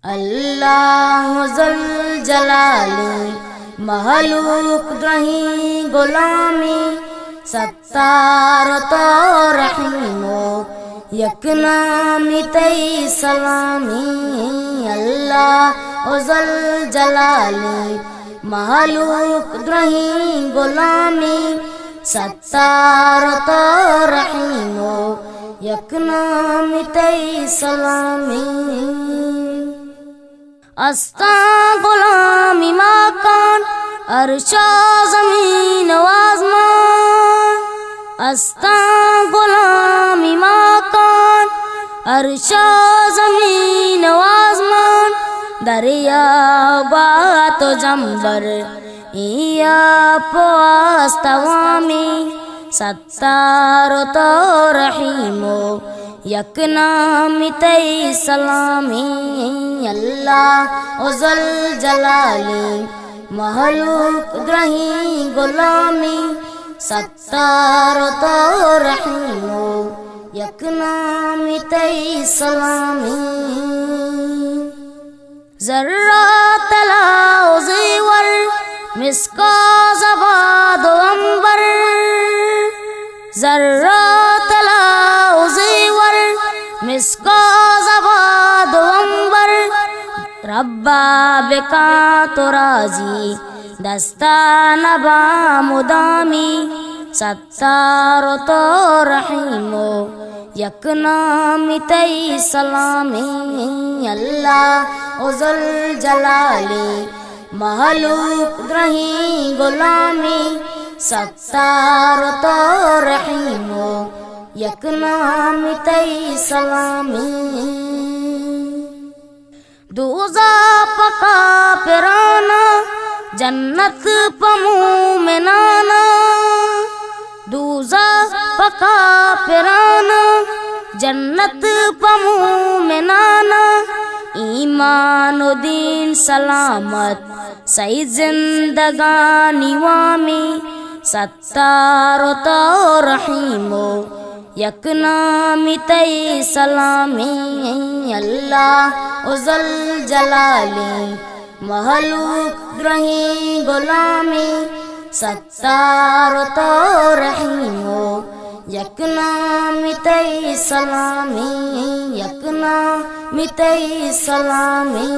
अल्लाह ज़ल जलाली महलूक रही गुलामी सत्तार तो रहीमो यकनामी तई सलामी। अल्लाह ज़ल जलाली महलूक रही गुलामी सत्तार तो रहीमो यकनामी तई सलामी। अस्ता गुलामी माकान अर्शा ज़मीन आसमान। अस्ता गुलामी माकान अर्शा ज़मीन आसमान। दरिया बात जंबर इया पोस्तवामी सत्तार तो रहीमो यकनामी तई सलामी। अल्लाह ज़ल जलाली महलूक रही गुलामी सत्तार तो रहीमो यकनामी तई सलामी। ज़र्रा तलाओ ज़ीवर मिसका ज़बाद अंबर। ज़र्रा तलाओ ज़ीवर मिसका ज़बाद अंबर। रब्बा बेका तो राजी दस्ता नबा मुदामी सत्तार तो रहीमो यकनामी तई सलामी। अल्लाह ज़ल जलाली महलूक रही गुलामी सत्तार तो रहीमो यकनामी तई सलामी। दूज़ा पका पिराना जन्नत पमू में नाना। दूज़ा पका पिराना जन्नत पमू में नाना। ईमान व दीन सलामत सही जिंदगानी वामी सत्तार तो रहीमो यकनामी तई सलामी। अल्लाह ज़ल जलाली महलूक रही गुलामी सत्तार तो रहीमो यकनामी तई सलामी। यकनामी तई सलामी।